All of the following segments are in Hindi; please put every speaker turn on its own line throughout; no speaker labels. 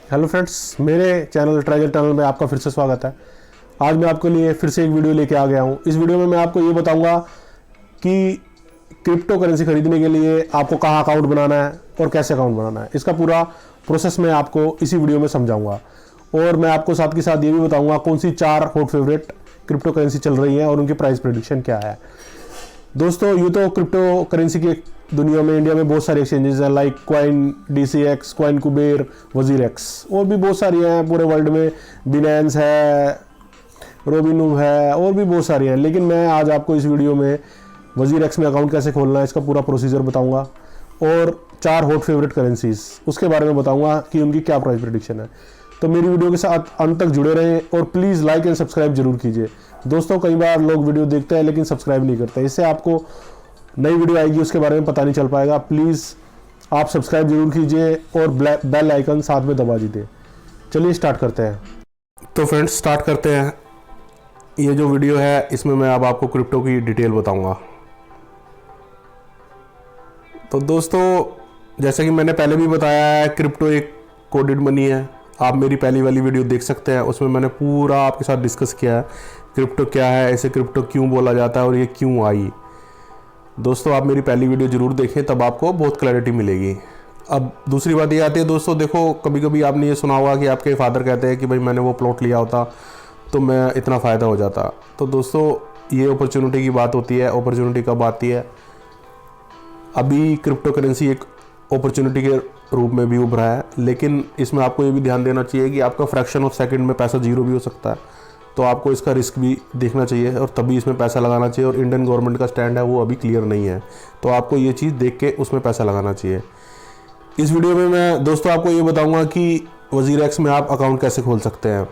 हेलो फ्रेंड्स, मेरे चैनल ट्रेजर टनल में आपका फिर से स्वागत है। आज मैं आपके लिए फिर से एक वीडियो लेके आ गया हूँ। इस वीडियो में मैं आपको ये बताऊंगा कि क्रिप्टो करेंसी खरीदने के लिए आपको कहाँ अकाउंट बनाना है और कैसे अकाउंट बनाना है। इसका पूरा प्रोसेस मैं आपको इसी वीडियो में समझाऊंगा और मैं आपको साथ के साथ ये भी बताऊँगा कौन सी 4 हॉट फेवरेट क्रिप्टो करेंसी चल रही है और उनकी प्राइस प्रेडिक्शन क्या है। दोस्तों, यूँ तो क्रिप्टो करेंसी की दुनिया में इंडिया में बहुत सारे एक्सचेंजेस हैं, like coin DCX, coin Kuber, WazirX, और भी बहुत सारी हैं पूरे वर्ल्ड में। बिनेंस है, रोबिनहूड है और भी बहुत सारी हैं। लेकिन मैं आज आपको इस वीडियो में WazirX में अकाउंट कैसे खोलना है इसका पूरा प्रोसीजर बताऊंगा और 4 हॉट फेवरेट करेंसीज उसके बारे में बताऊंगा कि उनकी क्या प्राइस प्रेडिक्शन है। तो मेरी वीडियो के साथ अंत तक जुड़े रहें और प्लीज़ लाइक एंड सब्सक्राइब जरूर कीजिए। दोस्तों, कई बार लोग वीडियो देखते हैं लेकिन सब्सक्राइब नहीं करते, इससे आपको नई वीडियो आएगी उसके बारे में पता नहीं चल पाएगा। प्लीज़ आप सब्सक्राइब जरूर कीजिए और बेल आइकन साथ में दबा दीजिए। चलिए स्टार्ट करते हैं। तो फ्रेंड्स, स्टार्ट करते हैं। ये जो वीडियो है इसमें मैं अब आपको क्रिप्टो की डिटेल बताऊंगा। तो दोस्तों, जैसा कि मैंने पहले भी बताया है, क्रिप्टो एक कोडेड मनी है। आप मेरी पहली वाली वीडियो देख सकते हैं, उसमें मैंने पूरा आपके साथ डिस्कस किया है क्रिप्टो क्या है, ऐसे क्रिप्टो क्यों बोला जाता है और ये क्यों आई। दोस्तों, आप मेरी पहली वीडियो ज़रूर देखें, तब आपको बहुत क्लैरिटी मिलेगी। अब दूसरी बात ये आती है दोस्तों, देखो कभी कभी आपने ये सुना होगा कि आपके फादर कहते हैं कि भाई मैंने वो प्लॉट लिया होता तो मैं इतना फ़ायदा हो जाता। तो दोस्तों, ये अपॉर्चुनिटी की बात होती है। अपॉर्चुनिटी कब आती है? अभी क्रिप्टो करेंसी एक अपॉर्चुनिटी के रूप में भी उभरा है, लेकिन इसमें आपको ये भी ध्यान देना चाहिए कि आपका फ्रैक्शन ऑफ सेकंड में पैसा जीरो भी हो सकता है। तो आपको इसका रिस्क भी देखना चाहिए और तभी इसमें पैसा लगाना चाहिए। और इंडियन गवर्नमेंट का स्टैंड है वो अभी क्लियर नहीं है, तो आपको ये चीज़ देख के उसमें पैसा लगाना चाहिए। इस वीडियो में मैं दोस्तों आपको ये बताऊंगा कि WazirX में आप अकाउंट कैसे खोल सकते हैं।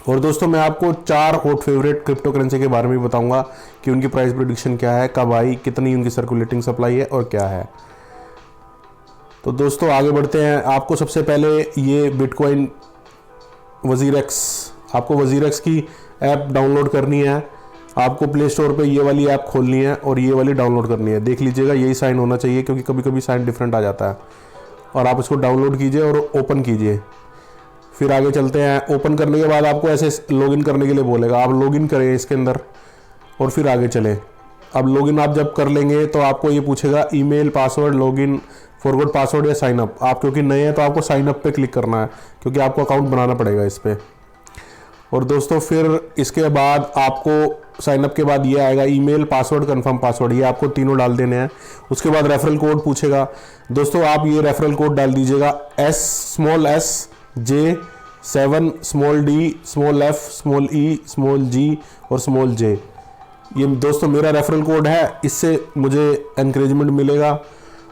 और दोस्तों, मैं आपको 4 हॉट फेवरेट क्रिप्टो करेंसी के बारे में बताऊंगा कि उनकी प्राइस प्रेडिक्शन क्या है, कब आई, कितनी उनकी सर्कुलेटिंग सप्लाई है और क्या है। तो दोस्तों, आगे बढ़ते हैं। आपको सबसे पहले ये बिटकॉइन WazirX, आपको WazirX की ऐप डाउनलोड करनी है। आपको प्ले स्टोर पे ये वाली ऐप खोलनी है और ये वाली डाउनलोड करनी है। देख लीजिएगा, यही साइन होना चाहिए क्योंकि कभी कभी साइन डिफरेंट आ जाता है। और आप इसको डाउनलोड कीजिए और ओपन कीजिए। फिर आगे चलते हैं। ओपन करने के बाद आपको ऐसे लॉगिन करने के लिए बोलेगा, आप लॉगिन करें इसके अंदर और फिर आगे चलें। अब लॉगिन आप जब कर लेंगे तो आपको ये पूछेगा email, password, login, forward password या साइन अप। आप क्योंकि नए हैं तो आपको साइन अप पे क्लिक करना है क्योंकि आपको अकाउंट बनाना पड़ेगा इस पर। और दोस्तों, फिर इसके बाद आपको साइन अप के बाद ये आएगा ईमेल, पासवर्ड, कंफर्म पासवर्ड, ये आपको तीनों डाल देने हैं। उसके बाद रेफरल कोड पूछेगा। दोस्तों, आप ये रेफरल कोड डाल दीजिएगा SSJ7D, F, E, और J। ये दोस्तों मेरा रेफरल कोड है, इससे मुझे एनकरेजमेंट मिलेगा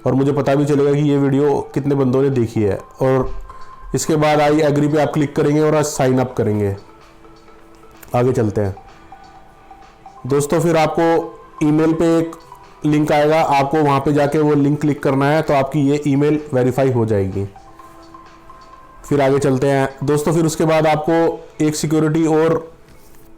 और मुझे पता भी चलेगा कि ये वीडियो कितने बंदों ने देखी है। और इसके बाद आई एग्री पे आप क्लिक करेंगे और आज साइन अप करेंगे। आगे चलते हैं दोस्तों। फिर आपको ईमेल पे एक लिंक आएगा, आपको वहाँ पे जाके वो लिंक क्लिक करना है तो आपकी ये ईमेल वेरीफाई हो जाएगी। फिर आगे चलते हैं दोस्तों। फिर उसके बाद आपको एक सिक्योरिटी और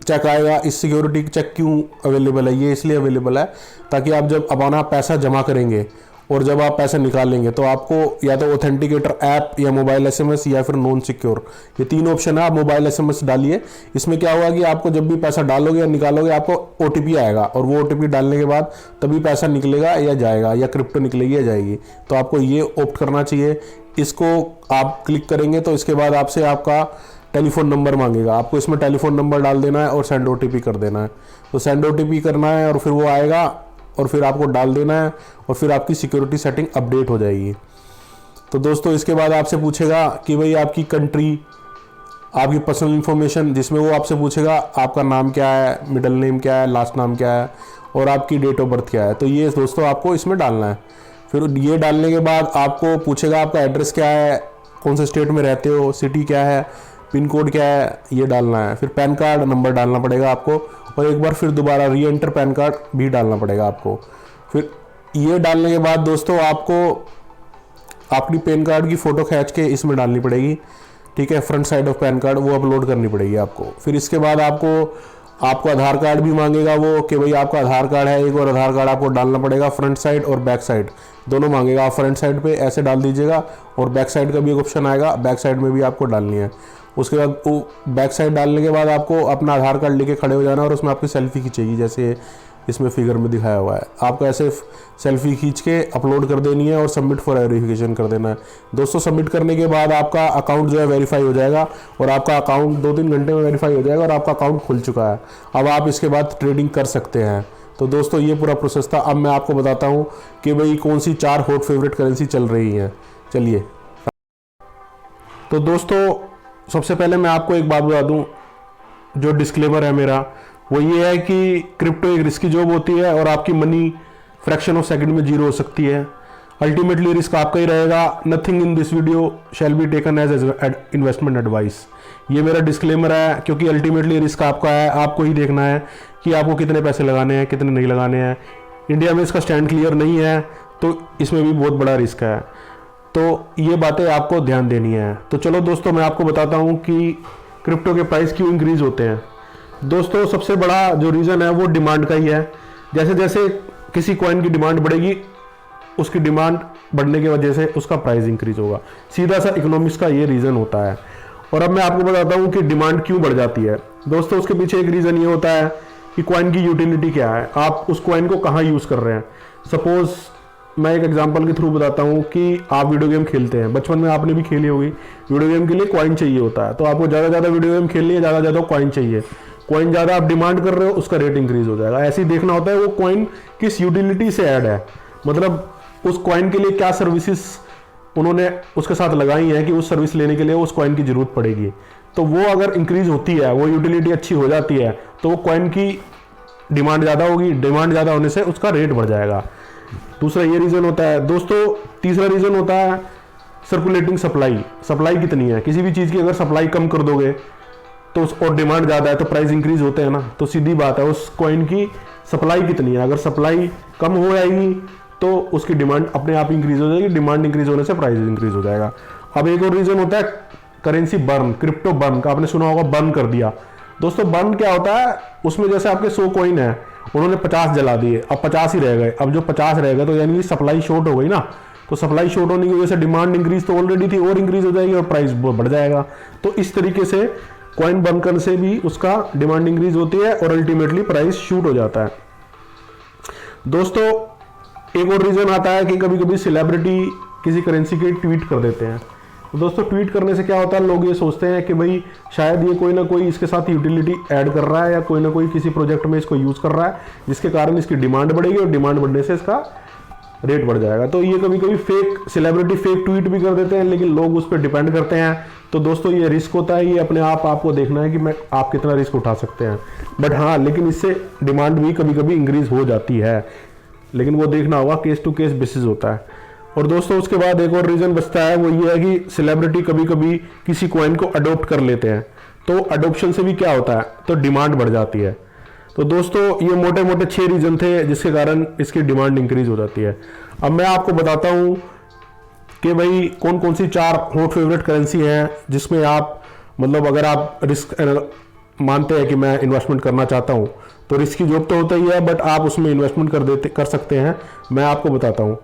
चेक आएगा। इस सिक्योरिटी चेक क्यों अवेलेबल है? ये इसलिए अवेलेबल है ताकि आप जब अपना पैसा जमा करेंगे और जब आप पैसा निकालेंगे तो आपको या तो ऑथेंटिकेटर ऐप या मोबाइल SMS या फिर नॉन सिक्योर, ये 3 ऑप्शन है। आप मोबाइल SMS डालिए। इसमें क्या होगा कि आपको जब भी पैसा डालोगे या निकालोगे आपको OTP आएगा और वो OTP डालने के बाद तभी पैसा निकलेगा या जाएगा, या क्रिप्टो निकलेगी या जाएगी। तो आपको ये ऑप्ट करना चाहिए। इसको आप क्लिक करेंगे तो इसके बाद आपसे आपका टेलीफोन नंबर मांगेगा। आपको इसमें टेलीफोन नंबर डाल देना है और सेंड OTP कर देना है। तो सेंड OTP करना है और फिर वो आएगा और फिर आपको डाल देना है और फिर आपकी सिक्योरिटी सेटिंग अपडेट हो जाएगी। तो दोस्तों, इसके बाद आपसे पूछेगा कि भाई आपकी कंट्री, आपकी पर्सनल इंफॉर्मेशन, जिसमें वो आपसे पूछेगा आपका नाम क्या है, मिडिल नेम क्या है, लास्ट नाम क्या है और आपकी डेट ऑफ बर्थ क्या है। तो ये दोस्तों आपको इसमें डालना है। फिर ये डालने के बाद आपको पूछेगा आपका एड्रेस क्या है, कौन से स्टेट में रहते हो, सिटी क्या है, पिन कोड क्या है, ये डालना है। फिर पैन कार्ड नंबर डालना पड़ेगा आपको और एक बार फिर दोबारा री एंटर पैन कार्ड भी डालना पड़ेगा आपको। फिर ये डालने के बाद दोस्तों आपको अपनी पैन कार्ड की फ़ोटो खींच के इसमें डालनी पड़ेगी। ठीक है, front side of pan card वो अपलोड करनी पड़ेगी आपको। फिर इसके बाद आपको आपको आधार कार्ड भी मांगेगा वो, कि भाई आपका आधार कार्ड है एक, और आधार कार्ड आपको डालना पड़ेगा फ्रंट साइड और बैक साइड दोनों मांगेगा। आप फ्रंट साइड पे ऐसे डाल दीजिएगा, और बैक साइड का भी एक ऑप्शन आएगा, बैक साइड में भी आपको डालनी है। उसके बाद वो बैक साइड डालने के बाद आपको अपना आधार कार्ड लेके खड़े हो जाना, और उसमें आपकी सेल्फी खींचेगी, जैसे इसमें फिगर में दिखाया हुआ है। आपको ऐसे सेल्फी खींच के अपलोड कर देनी है और सबमिट फॉर वेरिफिकेशन कर देना है। दोस्तों सबमिट करने के बाद आपका अकाउंट जो है वेरीफाई हो जाएगा, और आपका अकाउंट 2-3 घंटे में वेरीफाई हो जाएगा, और आपका अकाउंट खुल चुका है। अब आप इसके बाद ट्रेडिंग कर सकते हैं। तो दोस्तों ये पूरा प्रोसेस था। अब मैं आपको बताता हूँ कि भाई कौन सी 4 हॉट फेवरेट करेंसी चल रही हैं। चलिए, तो दोस्तों सबसे पहले मैं आपको एक बात बता दूं, जो डिस्क्लेमर है मेरा वो ये है कि क्रिप्टो एक रिस्की जॉब होती है, और आपकी मनी फ्रैक्शन ऑफ सेकंड में जीरो हो सकती है। अल्टीमेटली रिस्क आपका ही रहेगा। Nothing in this video shall be taken as investment advice. ये मेरा डिस्क्लेमर है, क्योंकि अल्टीमेटली रिस्क आपका है। आपको ही देखना है कि आपको कितने पैसे लगाने हैं, कितने नहीं लगाने हैं। इंडिया में इसका स्टैंड क्लियर नहीं है, तो इसमें भी बहुत बड़ा रिस्क है। तो ये बातें आपको ध्यान देनी है। तो चलो दोस्तों मैं आपको बताता हूँ कि क्रिप्टो के प्राइस क्यों इंक्रीज होते हैं। दोस्तों सबसे बड़ा जो रीज़न है वो डिमांड का ही है। जैसे जैसे किसी कॉइन की डिमांड बढ़ेगी, उसकी डिमांड बढ़ने की वजह से उसका प्राइस इंक्रीज होगा। सीधा सा इकोनॉमिक्स का ये रीज़न होता है। और अब मैं आपको बताता हूँ कि डिमांड क्यों बढ़ जाती है। दोस्तों उसके पीछे एक रीज़न ये होता है कि कॉइन की यूटिलिटी क्या है, आप उस कॉइन को कहाँ यूज़ कर रहे हैं। सपोज़ मैं एक एग्जांपल के थ्रू बताता हूँ कि आप वीडियो गेम खेलते हैं, बचपन में आपने भी खेली होगी। वीडियो गेम के लिए कॉइन चाहिए होता है, तो आपको ज़्यादा ज़्यादा वीडियो गेम खेलनी है, ज़्यादा ज़्यादा कॉइन चाहिए। कॉइन ज़्यादा आप डिमांड कर रहे हो, उसका रेट इंक्रीज हो जाएगा। ऐसे ही देखना होता है वो कॉइन किस यूटिलिटी से ऐड है, मतलब उस कॉइन के लिए क्या सर्विसेज उन्होंने उसके साथ लगाई हैं कि उस सर्विस लेने के लिए उस कॉइन की जरूरत पड़ेगी। तो वो अगर इंक्रीज होती है, वो यूटिलिटी अच्छी हो जाती है, तो वो कॉइन की डिमांड ज़्यादा होगी। डिमांड ज़्यादा होने से उसका रेट बढ़ जाएगा। दूसरा ये रीज़न होता है। दोस्तों तीसरा रीज़न होता है सर्कुलेटिंग सप्लाई। सप्लाई कितनी है, किसी भी चीज़ की अगर सप्लाई कम कर दोगे तो और डिमांड ज़्यादा है तो प्राइस इंक्रीज होते हैं ना। तो सीधी बात है, उस कॉइन की सप्लाई कितनी है, अगर सप्लाई कम हो जाएगी तो उसकी डिमांड अपने आप इंक्रीज हो जाएगी। डिमांड इंक्रीज होने से प्राइस इंक्रीज हो जाएगा। अब एक और रीज़न होता है करेंसी बर्न, क्रिप्टो बर्न का आपने सुना होगा, बर्न कर दिया। दोस्तों बर्न क्या होता है, उसमें जैसे आपके 100 कॉइन है, उन्होंने 50 जला दिए, अब 50 ही रह गए। अब जो 50 रह गए तो यानी सप्लाई शॉर्ट हो गई ना, तो सप्लाई शॉर्ट होने की वजह से डिमांड इंक्रीज तो ऑलरेडी थी और इंक्रीज हो जाएगी और प्राइस बढ़ जाएगा। तो इस तरीके से कॉइन बर्न करने से भी उसका डिमांड इंक्रीज होती है और अल्टीमेटली प्राइस शूट हो जाता है। दोस्तों एक और रीजन आता है कि कभी कभी सेलिब्रिटी किसी करेंसी की ट्वीट कर देते हैं। तो दोस्तों ट्वीट करने से क्या होता है, लोग ये सोचते हैं कि भाई शायद ये कोई ना कोई इसके साथ यूटिलिटी ऐड कर रहा है या कोई ना कोई किसी प्रोजेक्ट में इसको यूज़ कर रहा है, जिसके कारण इसकी डिमांड बढ़ेगी और डिमांड बढ़ने से इसका रेट बढ़ जाएगा। तो ये कभी कभी फेक सेलिब्रिटी फेक ट्वीट भी कर देते हैं, लेकिन लोग उस पर डिपेंड करते हैं। तो दोस्तों ये रिस्क होता है, ये अपने आप आपको देखना है कि मैं आप कितना रिस्क उठा सकते हैं। बट हाँ, लेकिन इससे डिमांड भी कभी कभी इंक्रीज हो जाती है, लेकिन वो देखना होगा, केस टू केस बेसिस होता है। और दोस्तों उसके बाद एक और रीज़न बचता है, वो ये है कि सेलिब्रिटी कभी कभी किसी कॉइन को अडोप्ट कर लेते हैं। तो अडोप्शन से भी क्या होता है, तो डिमांड बढ़ जाती है। तो दोस्तों ये मोटे मोटे 6 रीज़न थे जिसके कारण इसकी डिमांड इंक्रीज हो जाती है। अब मैं आपको बताता हूँ कि भाई कौन कौन सी 4 हॉट फेवरेट करेंसी हैं जिसमें आप मतलब अगर आप रिस्क मानते हैं कि मैं इन्वेस्टमेंट करना चाहता हूँ, तो रिस्क की जॉब तो होता ही है, बट आप उसमें इन्वेस्टमेंट कर सकते हैं। मैं आपको बताता हूँ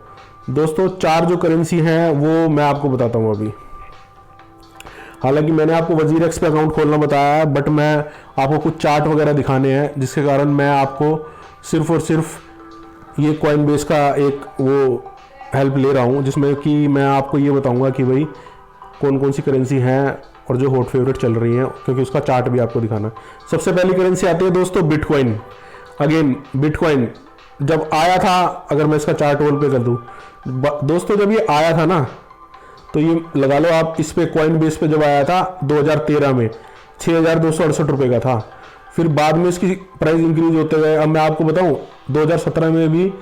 दोस्तों 4 जो करेंसी हैं वो मैं आपको बताता हूँ अभी। हालांकि मैंने आपको वजीरेक्स पे अकाउंट खोलना बताया है, बट मैं आपको कुछ चार्ट वगैरह दिखाने हैं, जिसके कारण मैं आपको सिर्फ और सिर्फ ये कॉइन बेस का एक वो हेल्प ले रहा हूँ, जिसमें कि मैं आपको ये बताऊँगा कि भाई कौन कौन सी करेंसी हैं और जो हॉट फेवरेट चल रही हैं, क्योंकि उसका चार्ट भी आपको दिखाना है। सबसे पहली करेंसी आती है दोस्तों बिटकॉइन। अगेन बिटकॉइन जब आया था, अगर मैं इसका चार्ट वॉल पे कर दूँ दोस्तों, जब ये आया था ना, तो ये लगा लो आप इस पे कॉइन बेस पे जब आया था 2013 में 6,268 रुपये का था। फिर बाद में इसकी प्राइस इंक्रीज होते गए। अब मैं आपको बताऊं 2017 में भी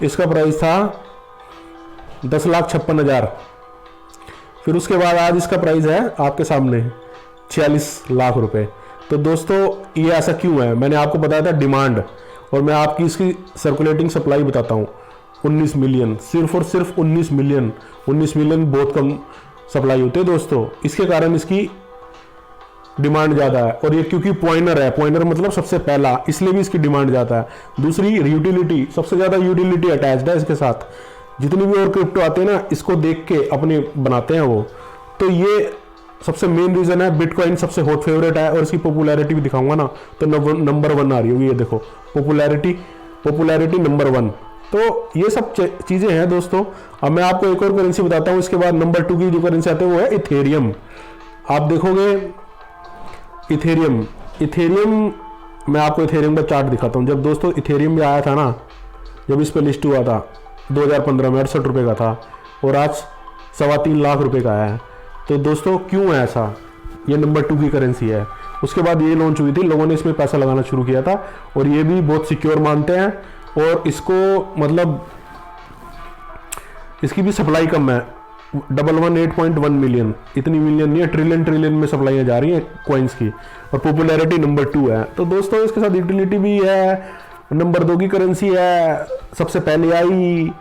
इसका प्राइस था 10,56,000। फिर उसके बाद आज इसका प्राइस है आपके सामने 46 लाख रुपए। तो दोस्तों ये ऐसा क्यों है, मैंने आपको बताया था डिमांड, और मैं आपकी इसकी सर्कुलेटिंग सप्लाई बताता हूँ 19 मिलियन, सिर्फ और सिर्फ 19 मिलियन। 19 मिलियन बहुत कम सप्लाई होते हैं दोस्तों। इसके कारण इसकी डिमांड ज़्यादा है। और ये क्योंकि पॉइंटर है, पॉइंटर मतलब सबसे पहला, इसलिए भी इसकी डिमांड ज़्यादा है। दूसरी यूटिलिटी, सबसे ज़्यादा यूटिलिटी अटैच्ड है इसके साथ। जितनी भी और क्रिप्टो आते हैं ना, इसको देख के अपने बनाते हैं वो। तो ये सबसे मेन रीज़न है। बिटकॉइन सबसे हॉट फेवरेट है और इसकी पॉपुलैरिटी भी दिखाऊंगा ना तो नंबर 1 आ रही होगी। ये देखो पॉपुलैरिटी नंबर 1। तो ये सब चीज़ें हैं दोस्तों। अब मैं आपको एक और करेंसी बताता हूँ। इसके बाद नंबर 2 की जो करेंसी आती है वो है इथेरियम। आप देखोगे इथेरियम मैं आपको इथेरियम का चार्ट दिखाता हूँ। जब दोस्तों इथेरियम भी आया था ना, जब इस पर लिस्ट हुआ था 2015 में 68 रुपये का था और आज 3.25 लाख रुपए का आया है। तो दोस्तों क्यों है ऐसा? ये नंबर 2 की करेंसी है। उसके बाद ये लॉन्च हुई थी, लोगों ने इसमें पैसा लगाना शुरू किया था और ये भी बहुत सिक्योर मानते हैं। और इसको मतलब इसकी भी सप्लाई कम है, 118.1 मिलियन, इतनी मिलियन नहीं है, ट्रिलियन में सप्लाई जा रही है कॉइन्स की। और पॉपुलैरिटी नंबर 2 है। तो दोस्तों इसके साथ यूटिलिटी भी है, नंबर 2 की करेंसी है, सबसे पहले आई।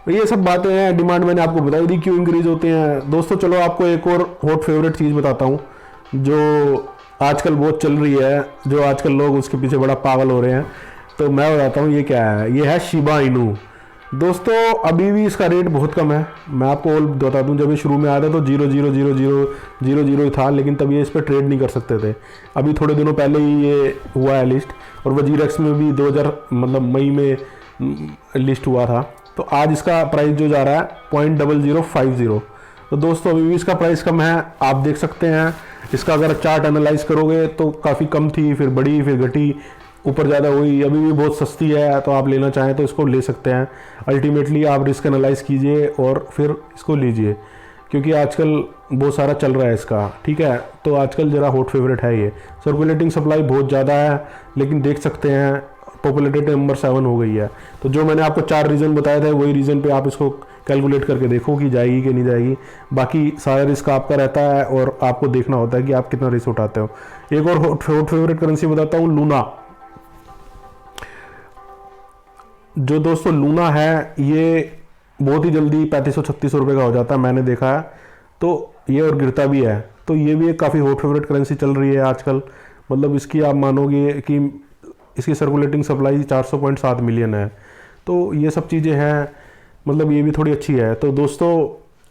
ये सब बातें हैं। डिमांड मैंने आपको बताई दी क्यों इंक्रीज होते हैं। दोस्तों चलो आपको एक और हॉट फेवरेट चीज़ बताता हूँ जो आजकल बहुत चल रही है, जो आजकल लोग उसके पीछे बड़ा पागल हो रहे हैं। तो मैं बताता हूँ ये क्या है। ये है शिबा इनू। दोस्तों अभी भी इसका रेट बहुत कम है। मैं आपको और बता दूं, जब ये शुरू में आया था तो 0.000000 था, लेकिन तब ये इस पर ट्रेड नहीं कर सकते थे। अभी थोड़े दिनों पहले ही ये हुआ है लिस्ट, और वजीरक्स में भी 2000 मतलब मई में लिस्ट हुआ था। तो आज इसका प्राइस जो जा रहा है 0.0050। तो दोस्तों अभी भी इसका प्राइस कम है, आप देख सकते हैं। इसका अगर चार्ट एनालाइज करोगे तो काफ़ी कम थी, फिर बढ़ी, फिर घटी, ऊपर ज़्यादा हुई, अभी भी बहुत सस्ती है। तो आप लेना चाहें तो इसको ले सकते हैं। अल्टीमेटली आप रिस्क एनालाइज कीजिए और फिर इसको लीजिए, क्योंकि आजकल बहुत सारा चल रहा है इसका। ठीक है, तो आजकल ज़रा हॉट फेवरेट है ये। सर्कुलेटिंग सप्लाई बहुत ज़्यादा है, लेकिन देख सकते हैं पॉपुलैरिटी नंबर 7 हो गई है। तो जो मैंने आपको 4 रीज़न बताए थे, वही रीज़न पे आप इसको कैलकुलेट करके देखो कि जाएगी कि नहीं जाएगी। बाकी सारा रिस्क आपका रहता है और आपको देखना होता है कि आप कितना रिस्क उठाते हो। एक और हॉट फेवरेट करेंसी बताता हूँ, लूना। जो दोस्तों लूना है ये बहुत ही जल्दी 3500-3600 रुपये का हो जाता है, मैंने देखा है। तो ये और गिरता भी है। तो ये भी एक काफ़ी हॉट फेवरेट करेंसी चल रही है आजकल। मतलब इसकी आप मानोगे कि इसकी सर्कुलेटिंग सप्लाई 400.7 मिलियन है। तो ये सब चीज़ें हैं, मतलब ये भी थोड़ी अच्छी है। तो दोस्तों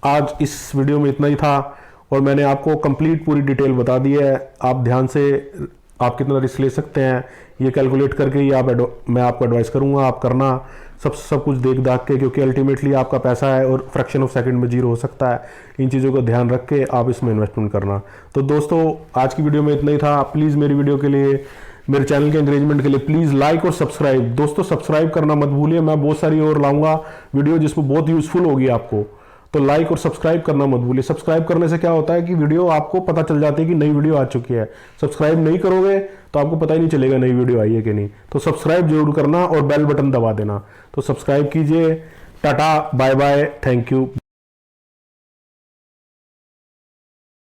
आज इस वीडियो में इतना ही था और मैंने आपको कंप्लीट पूरी डिटेल बता दी है। आप ध्यान से आप कितना रिस्क ले सकते हैं ये कैलकुलेट करके ही मैं आपको एडवाइस करूंगा। आप करना सब कुछ देख दाख के, क्योंकि अल्टीमेटली आपका पैसा है और फ्रैक्शन ऑफ सेकंड में जीरो हो सकता है। इन चीज़ों को ध्यान रख के आप इसमें इन्वेस्टमेंट करना। तो दोस्तों आज की वीडियो में इतना ही था। प्लीज़ मेरी वीडियो के लिए, मेरे चैनल के एंकरेजमेंट के लिए प्लीज़ लाइक और सब्सक्राइब। दोस्तों सब्सक्राइब करना मत भूलिए, मैं बहुत सारी और लाऊंगा वीडियो जिसमें बहुत यूज़फुल होगी आपको। तो लाइक और सब्सक्राइब करना मत भूलिए। सब्सक्राइब करने से क्या होता है कि वीडियो आपको पता चल जाती है कि नई वीडियो आ चुकी है। सब्सक्राइब नहीं करोगे तो आपको पता ही नहीं चलेगा नई वीडियो आई है कि नहीं। तो सब्सक्राइब जरूर करना और बेल बटन दबा देना। तो सब्सक्राइब कीजिए। Tata, bye bye, thank you.